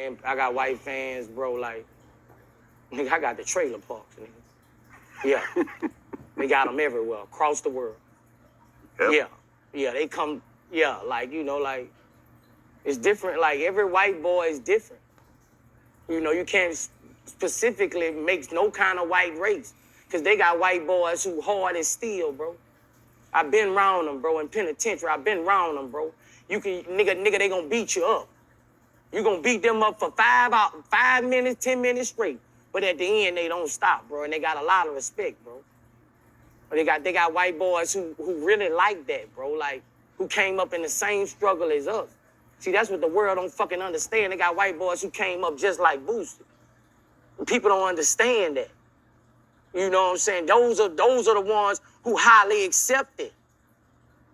And I got white fans, bro, like, nigga, I got the trailer parks, nigga. Yeah. We got them everywhere, across the world. Yep. Yeah, they come, like, like, it's different. Like, every white boy is different. You can't specifically make no kind of white race, because they got white boys who hard as steel, bro. I've been around them, bro, in penitentiary. I've been around them, bro. You can, nigga, they gonna beat you up. You gonna beat them up for 5 minutes, 10 minutes straight. But at the end, they don't stop, bro, and they got a lot of respect, bro. But they got white boys who really like that, bro, like, who came up in the same struggle as us. See, that's what the world don't fucking understand. They got white boys who came up just like Boosie. People don't understand that. You know what I'm saying? Those are the ones who highly accept it,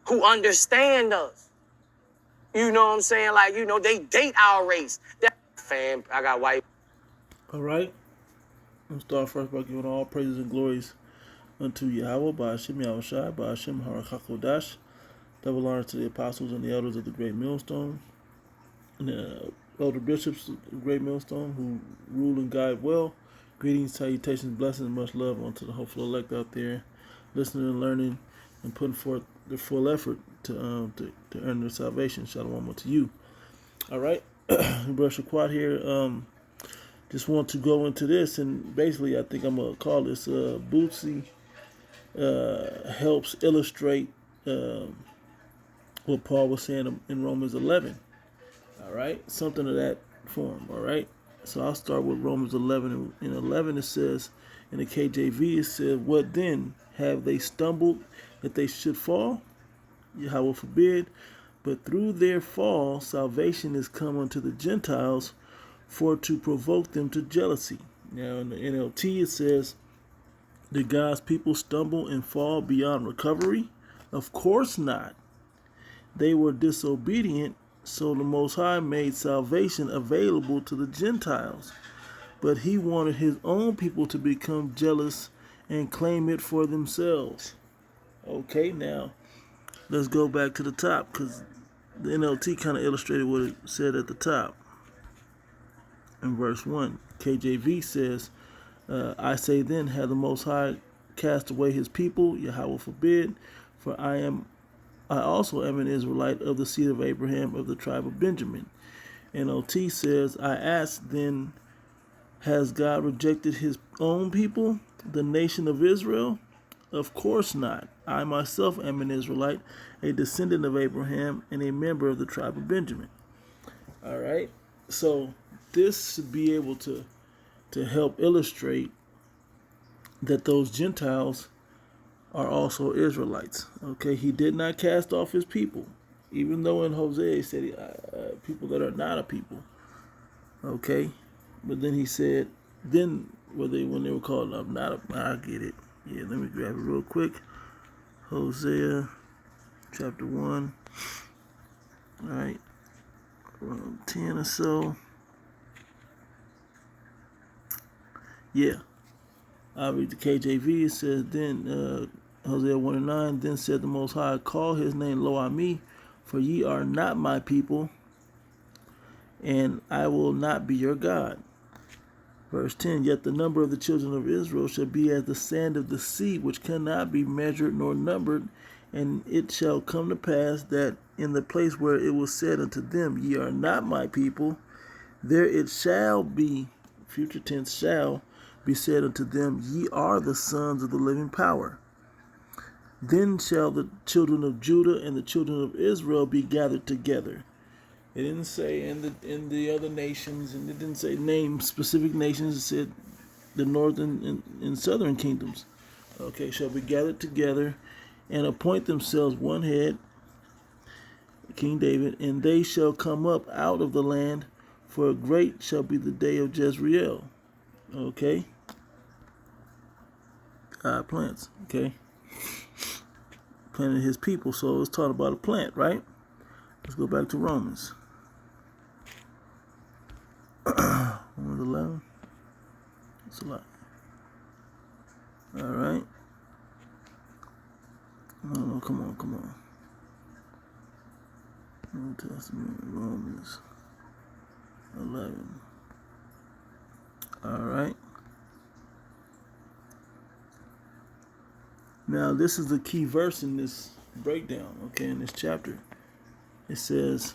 who understand us. You know what I'm saying? Like, they date our race. Fam, I got white. All right. Let's start first by giving all praises and glories unto Yahweh, by Hashem Yahushai, by Hashem Harachakodash. Double honor to the apostles and the elders of the Great Millstone, and the elder bishops of the Great Millstone who rule and guide well. Greetings, salutations, blessings, and much love unto the hopeful elect out there, listening and learning and putting forth their full effort to earn their salvation. Shalom to you. All right, Brush Quad here. Just want to go into this, and basically, I think I'm gonna call this Boosie helps illustrate what Paul was saying in Romans 11. All right, something of that form. All right, so I'll start with Romans 11. In 11, it says, in the KJV, it says, "What then? Have they stumbled that they should fall? Yahweh forbid. But through their fall, salvation is come unto the Gentiles, for to provoke them to jealousy." Now, in the NLT, it says, "Did God's people stumble and fall beyond recovery? Of course not. They were disobedient, so the Most High made salvation available to the Gentiles. But he wanted his own people to become jealous and claim it for themselves." Okay, now, let's go back to the top, because the NLT kind of illustrated what it said at the top. In verse 1, KJV says, "I say then, have the Most High cast away his people? Yahweh forbid. For I also am an Israelite of the seed of Abraham, of the tribe of Benjamin." NLT says, "I ask then, has God rejected his own people, the nation of Israel? Of course not. I myself am an Israelite, a descendant of Abraham, and a member of the tribe of Benjamin." All right, so this should be able to help illustrate that those Gentiles are also Israelites. Okay, he did not cast off his people, even though in Hosea he said people that are not a people. Okay, but then he said, then when they were called up, I get it. Yeah, let me grab it real quick. Hosea chapter 1. All right, around 10 or so. Yeah, I'll read the KJV. It says, then Hosea 1 and 9, "Then said the Most High, call his name Lo Ami, for ye are not my people, and I will not be your God." Verse 10, "Yet the number of the children of Israel shall be as the sand of the sea, which cannot be measured nor numbered. And it shall come to pass that in the place where it was said unto them, Ye are not my people, there it shall be," future tense, "shall be said unto them, Ye are the sons of the living power. Then shall the children of Judah and the children of Israel be gathered together." It didn't say in the other nations, and it didn't say name specific nations. It said the northern and southern kingdoms. Okay, "shall be gathered together and appoint themselves one head," King David, "and they shall come up out of the land, for great shall be the day of Jezreel." Okay, God plants. Okay, planted his people. So it's talking about a plant, right? Let's go back to Romans. Romans 11. That's a lot. All right. Oh, come on. New Testament, Romans. 11. All right. Now, this is the key verse in this breakdown, okay, in this chapter. It says,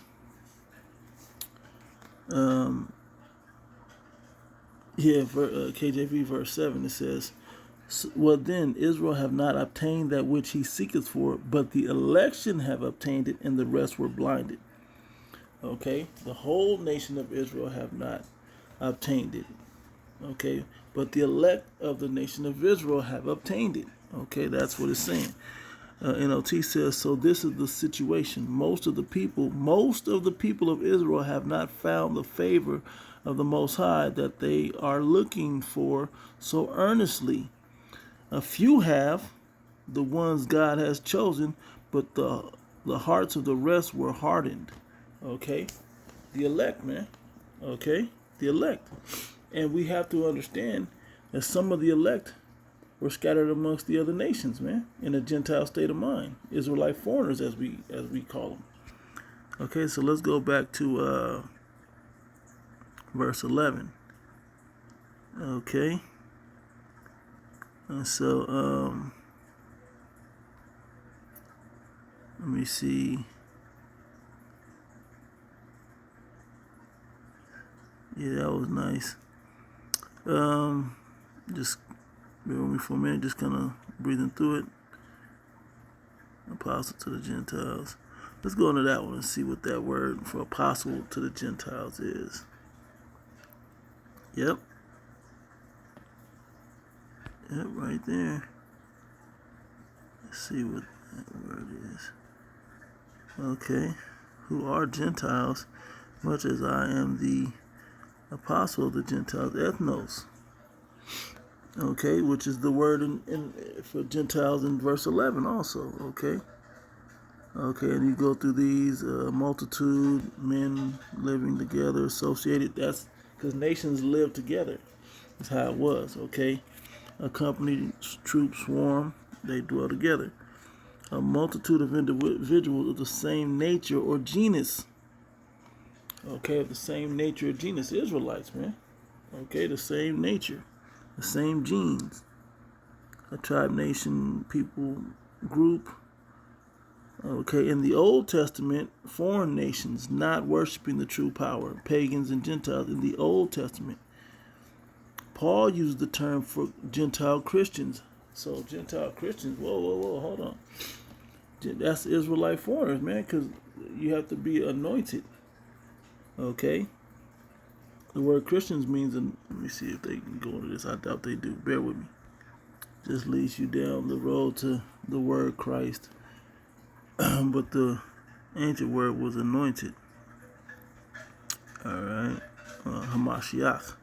KJV verse 7, it says, "What then? Israel have not obtained that which he seeketh for, but the election have obtained it, and the rest were blinded." Okay, the whole nation of Israel have not obtained it. Okay, but the elect of the nation of Israel have obtained it. Okay, that's what it's saying. NLT says, so this is the situation. Most of the people of Israel have not found the favor of the Most High that they are looking for so earnestly. A few have, the ones God has chosen, but the hearts of the rest were hardened. Okay, the elect, man. Okay, the elect. And we have to understand that some of the elect were scattered amongst the other nations, man, in a Gentile state of mind. Israelite foreigners, as we call them. Okay, so let's go back to verse 11. Okay, and so let me see. Yeah, that was nice. Just bear with me for a minute, just kind of breathing through it. Apostle to the Gentiles. Let's go into that one and see what that word for apostle to the Gentiles is. Yep. Yep, right there. Let's see what that word is. Okay. Who are Gentiles, much as I am the apostle of the Gentiles, ethnos. Okay, which is the word for Gentiles in verse 11 also. Okay. Okay, and you go through these multitude, men living together, associated. That's because nations live together. That's how it was. Okay, a company, troop, swarm, they dwell together. A multitude of individuals of the same nature or genus. Okay, of the same nature or genus. Israelites, man. Okay, the same nature, the same genes. A tribe, nation, people, group. Okay, in the Old Testament, foreign nations not worshiping the true power, pagans and Gentiles in the Old Testament. Paul used the term for Gentile Christians. So Gentile Christians, whoa, hold on. That's Israelite foreigners, man, because you have to be anointed. Okay? The word Christians means, let me see if they can go into this. I doubt they do. Bear with me. Just leads you down the road to the word Christ. But the ancient word was anointed. All right. Hamashiach.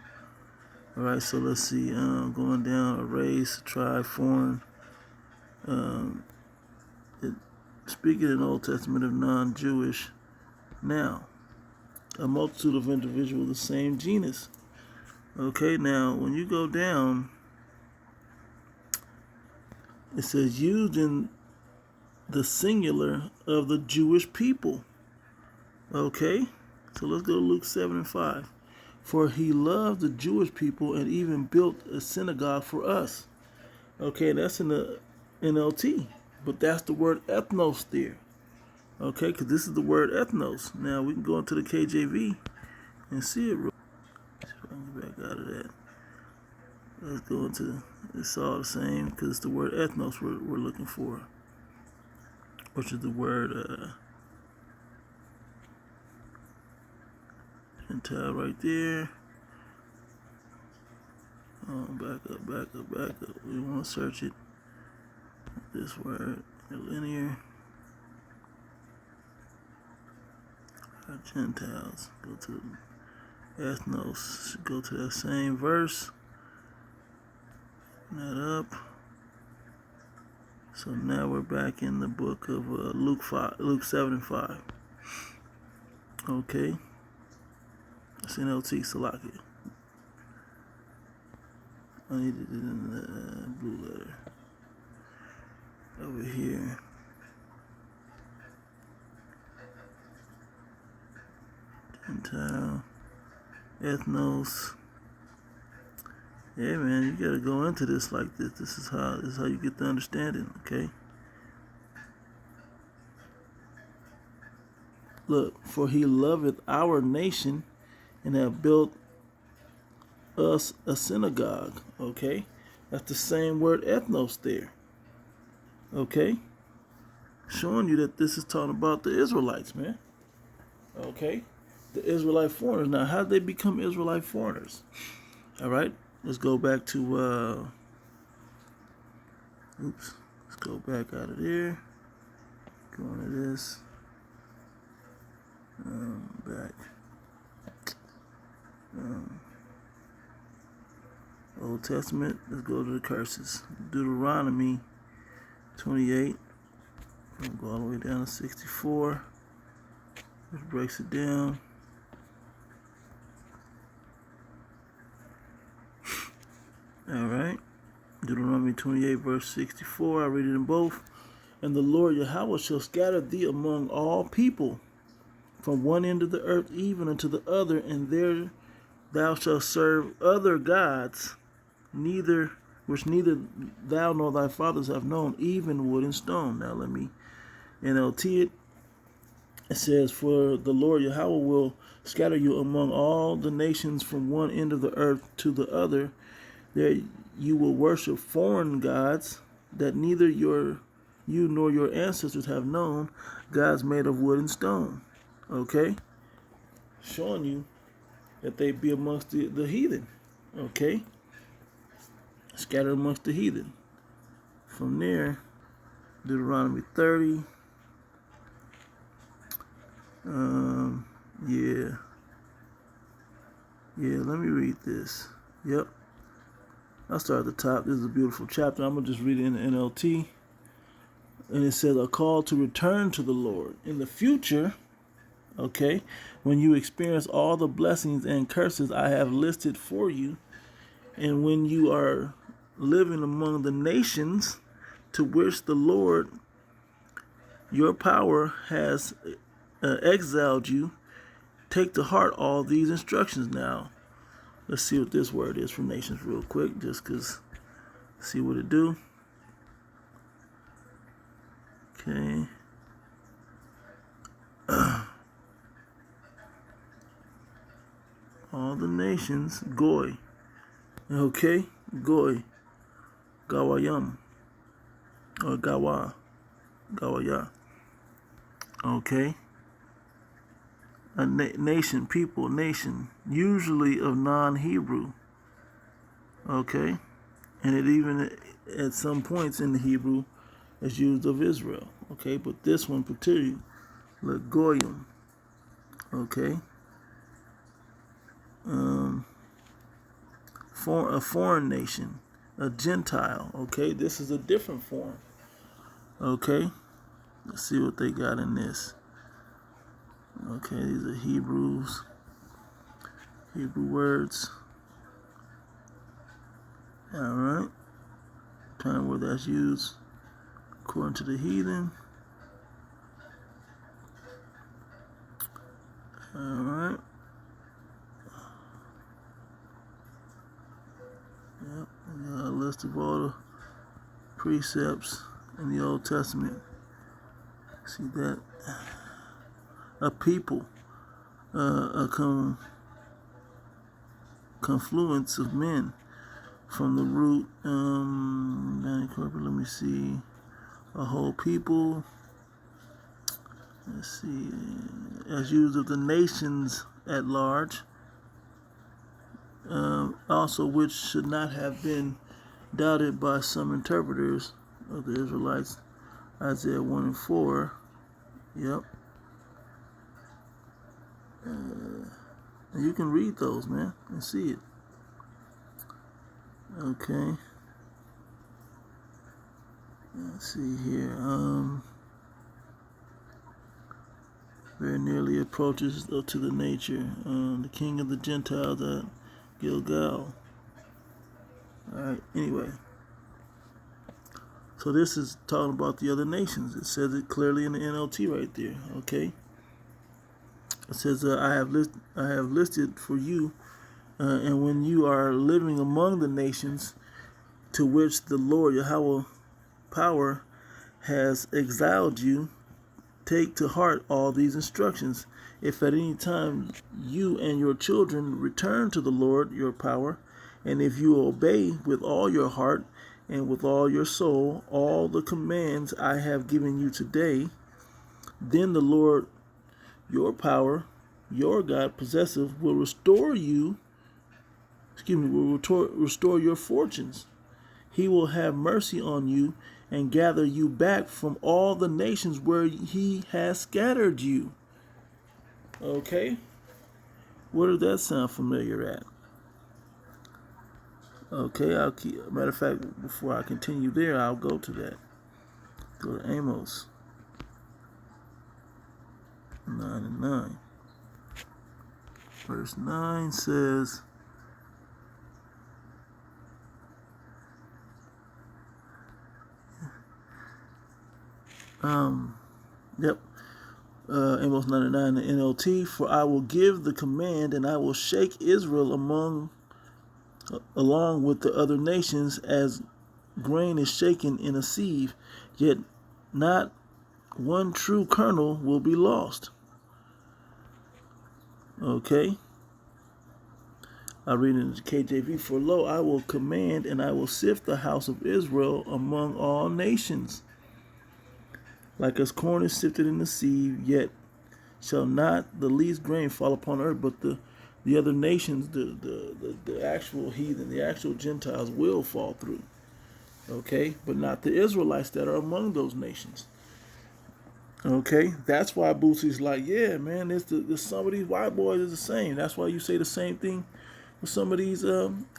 All right, so let's see. Going down, a race, a tribe, foreign. Speaking in the Old Testament of non-Jewish. Now, a multitude of individuals of the same genus. Okay, now, when you go down, it says used in the singular of the Jewish people. Okay, so let's go to Luke 7:5. For he loved the Jewish people and even built a synagogue for us. Okay, that's in the NLT, but that's the word ethnos there. Okay, because this is the word ethnos. Now we can go into the KJV and see it. See if I can get back out of that. Let's go into, it's all the same because it's the word ethnos we're looking for, which is the word Gentile right there. Oh, back up. We want to search it. This word, linear. Gentiles. Go to ethnos. Go to that same verse. That up. So now we're back in the book of Luke 7:5. Okay. It's NLT Salakia. I need it in the blue letter. Over here. Gentile. ethnos. Yeah, man, you gotta go into this like this. This is how you get the understanding, okay? Look, for he loveth our nation and have built us a synagogue, okay? That's the same word ethnos there, okay? Showing you that this is talking about the Israelites, man, okay? The Israelite foreigners. Now, how did they become Israelite foreigners? All right, let's go back to, let's go back out of there. Go into this. Back. Old Testament, let's go to the curses. Deuteronomy 28. We'll go all the way down to 64. Which breaks it down. Alright. Deuteronomy 28 verse 64. I read it in both. And the Lord Yahweh shall scatter thee among all people, from one end of the earth even unto the other, and there thou shalt serve other gods, which neither thou nor thy fathers have known, even wood and stone. Now let me NLT it. It says, for the Lord Yahweh will scatter you among all the nations from one end of the earth to the other. There you will worship foreign gods that neither you nor your ancestors have known, gods made of wood and stone. Okay? Showing you that they be amongst the heathen. Okay? Scattered amongst the heathen. From there, Deuteronomy 30. Yeah, let me read this. Yep. I'll start at the top. This is a beautiful chapter. I'm going to just read it in the NLT. And it says, a call to return to the Lord. In the future, okay, when you experience all the blessings and curses I have listed for you, and when you are living among the nations to which the Lord, your power, has exiled you, take to heart all these instructions. Now, let's see what this word is for nations real quick, just because, see what it do. Okay. All the nations, goy. Okay, goy. Gawayam. Or Gawaya. Okay. A nation, people, nation, usually of non-Hebrew. Okay. And it even, at some points in the Hebrew, is used of Israel. Okay, but this one particularly, Goyim. Okay. A foreign nation, a Gentile. Okay, this is a different form. Okay, let's see what they got in this. Okay, these are Hebrew words. All right, time where that's used according to the heathen. All right. Yep, we got a list of all the precepts in the Old Testament. See that? A people, a confluence of men from the root. Let me see. A whole people. Let's see. As used of the nations at large. Also, which should not have been doubted by some interpreters of the Israelites. Isaiah 1 and 4. Yep. And you can read those, man, and see it. Okay. Let's see here. Very nearly approaches to the nature. The king of the Gentiles at Gilgal. Alright, anyway. So this is talking about the other nations. It says it clearly in the NLT right there. Okay. It says, I have listed for you And when you are living among the nations to which the Lord Yahweh power has exiled you, take to heart all these instructions. If at any time you and your children return to the Lord your power, and if you obey with all your heart and with all your soul all the commands I have given you today, then the Lord your power, your God possessive, will restore your fortunes. He will have mercy on you and gather you back from all the nations where he has scattered you. Okay? Where does that sound familiar at? Okay, matter of fact, before I continue there, I'll go to that. Go to Amos 9:9. Verse 9 says, Amos 9:9 in the NLT, for I will give the command and I will shake Israel along with the other nations as grain is shaken in a sieve, yet not one true kernel will be lost. Okay. I read in the KJV, for lo, I will command and I will sift the house of Israel among all nations. Like as corn is sifted in the sieve, yet shall not the least grain fall upon earth, but the other nations, the actual heathen, the actual Gentiles will fall through. Okay, but not the Israelites that are among those nations. Okay, that's why Boosie's like, yeah, man, there's some of these white boys is the same. That's why you say the same thing with some of these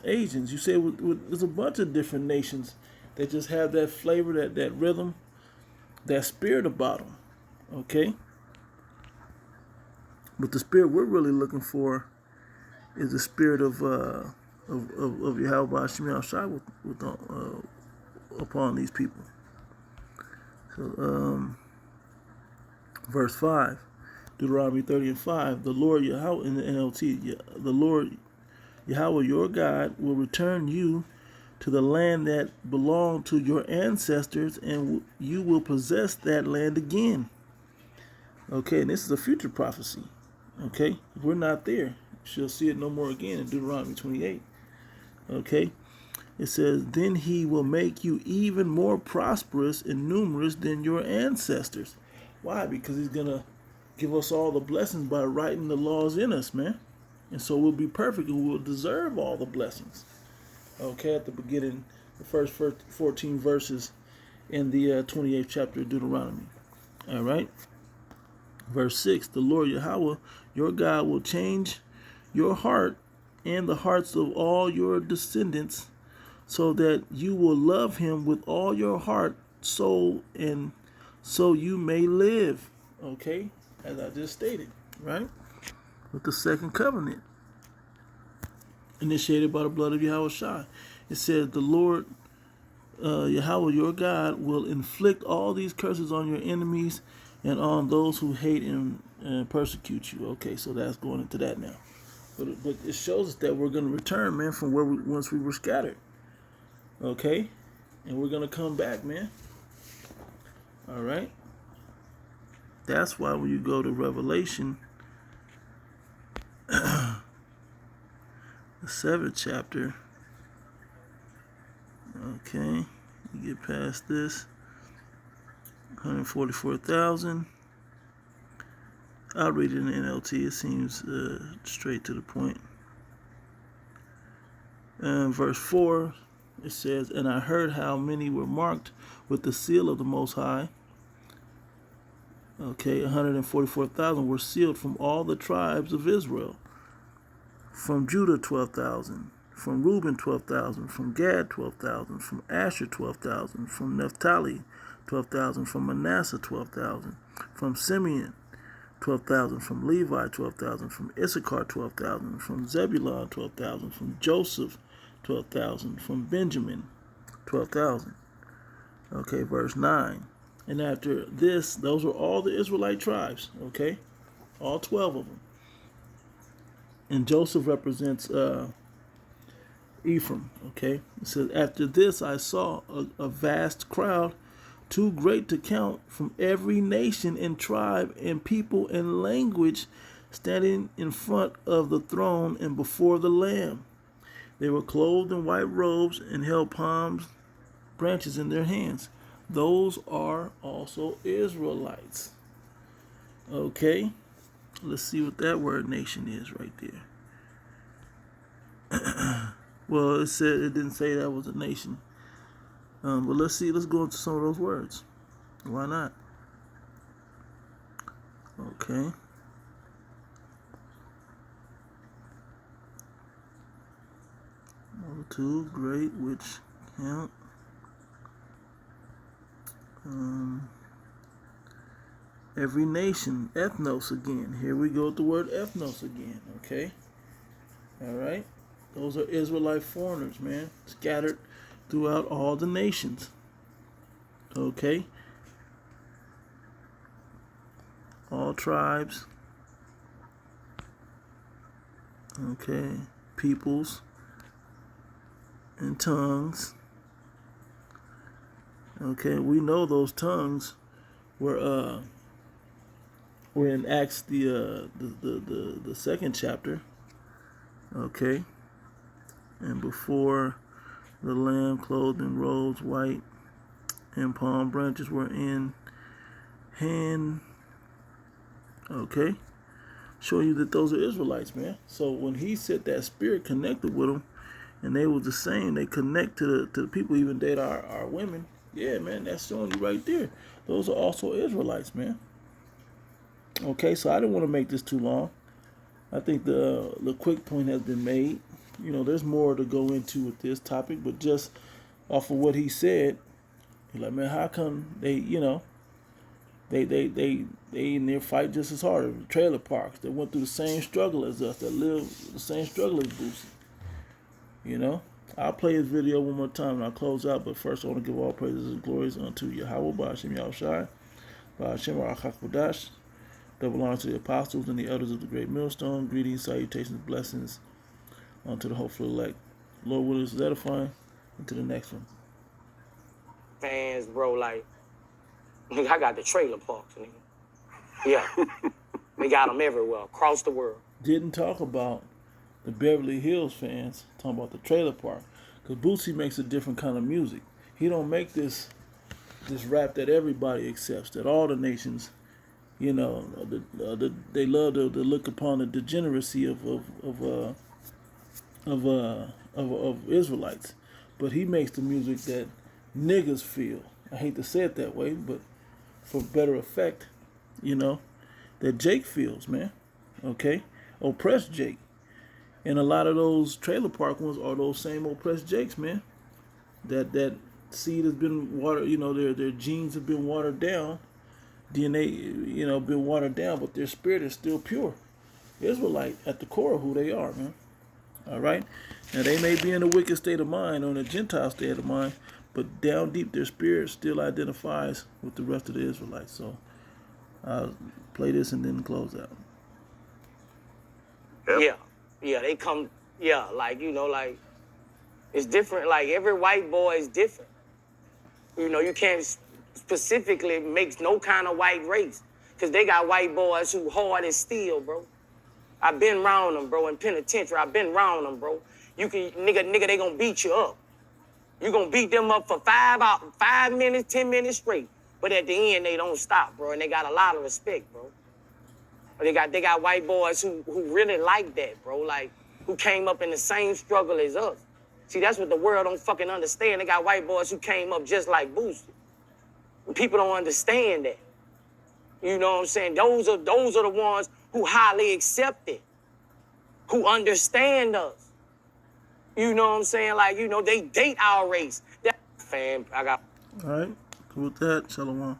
Asians. You say there's a bunch of different nations that just have that flavor, that rhythm, that spirit about them. Okay, but the spirit we're really looking for is the spirit of Yahweh Hashem Shai upon these people. So, verse 5, Deuteronomy 30:5, the Lord Yahweh, in the NLT, the Lord Yahweh your God will return you to the land that belonged to your ancestors, and you will possess that land again. Okay, and this is a future prophecy. Okay, we're not there. You shall see it no more again in Deuteronomy 28. Okay, it says, then he will make you even more prosperous and numerous than your ancestors. Why? Because he's going to give us all the blessings by writing the laws in us, man. And so we'll be perfect and we'll deserve all the blessings. Okay, at the beginning, the first 14 verses in the 28th chapter of Deuteronomy. All right. Verse 6, the Lord Yahweh, your God, will change your heart and the hearts of all your descendants, so that you will love him with all your heart, soul, and so you may live. Okay, as I just stated, right? With the second covenant, initiated by the blood of Yahweh Shai. It says, the Lord Yahweh your God will inflict all these curses on your enemies and on those who hate and persecute you. Okay, so that's going into that now. But it shows us that we're going to return, man, from where once we were scattered. Okay, and we're going to come back, man. All right. That's why when you go to Revelation, the 7th chapter, okay, you get past this, 144,000. I'll read it in the NLT. It seems straight to the point. Verse 4, it says, and I heard how many were marked with the seal of the Most High. Okay, 144,000 were sealed from all the tribes of Israel. From Judah, 12,000. From Reuben, 12,000. From Gad, 12,000. From Asher, 12,000. From Naphtali, 12,000. From Manasseh, 12,000. From Simeon, 12,000. From Levi, 12,000. From Issachar, 12,000. From Zebulun, 12,000. From Joseph, 12,000. From Benjamin, 12,000. Okay, verse 9. And after this, those were all the Israelite tribes, okay? All 12 of them. And Joseph represents Ephraim. Okay, it says, after this I saw a vast crowd, too great to count, from every nation and tribe and people and language, standing in front of the throne and before the Lamb. They were clothed in white robes and held palm branches in their hands. Those are also Israelites. Okay, let's see what that word nation is right there. Well, it didn't say that was a nation. But let's see, let's go into some of those words. Why not? Okay. Too great, which count. Every nation, ethnos again. Here we go with the word ethnos again. Okay. All right. Those are Israelite foreigners, man, scattered throughout all the nations. Okay. All tribes. Okay. Peoples and tongues. Okay, we know those tongues were in Acts the second chapter. Okay. And before the Lamb, clothed in robes white, and palm branches were in hand. Okay. Show you that those are Israelites, man. So when he said that spirit connected with them, and they was the same, they connect to the people, even date our women. Yeah, man, that's showing you right there. Those are also Israelites, man. Okay, so I didn't want to make this too long. I think the quick point has been made. You know, there's more to go into with this topic, but just off of what he said, you're like, man, how come they in their fight just as hard? Trailer parks, they went through the same struggle as us, that live the same struggle as Boosie. You know, I'll play his video one more time and I'll close out. But first, I want to give all praises and glories unto Yahweh, Ba'ashem Yahushai, Ba'ashem Ra'achak Kodash. Double honor to the apostles and the elders of the great millstone. Greetings, salutations, blessings unto the hopeful elect. Lord willing, is edifying. Into the next one. Fans, bro, like, I got the trailer parks, nigga. Yeah. We got them everywhere, across the world. Didn't talk about the Beverly Hills fans, talking about the trailer park. Because Boosie makes a different kind of music. He don't make this rap that everybody accepts, that all the nations, you know, they love to look upon the degeneracy of Israelites. But he makes the music that niggas feel. I hate to say it that way, but for better effect, you know, that Jake feels, man. Okay? Oppressed Jake. And a lot of those trailer park ones are those same oppressed Jakes, man. That seed has been watered, you know, their genes have been watered down. DNA, you know, been watered down, but their spirit is still pure. Israelite at the core of who they are, man. All right? Now, they may be in a wicked state of mind or in a Gentile state of mind, but down deep, their spirit still identifies with the rest of the Israelites. So I'll play this and then close out. Yeah. Yeah, they come, yeah, like, you know, like, it's different. Like, every white boy is different. You know, you can't specifically make no kind of white race. Because they got white boys who hard as steel, bro. I've been around them, bro, in penitentiary. I've been around them, bro. You can, nigga, they gonna beat you up. You gonna beat them up for 5 minutes, 10 minutes straight. But at the end, they don't stop, bro. And they got a lot of respect, bro. They got white boys who really like that, bro. Like, who came up in the same struggle as us. See, that's what the world don't fucking understand. They got white boys who came up just like Boosie. People don't understand that. You know what I'm saying? Those are the ones who highly accept it, who understand us. You know what I'm saying? Like, you know, they date our race. That fam, I got. All right. Cool with that. Shalom.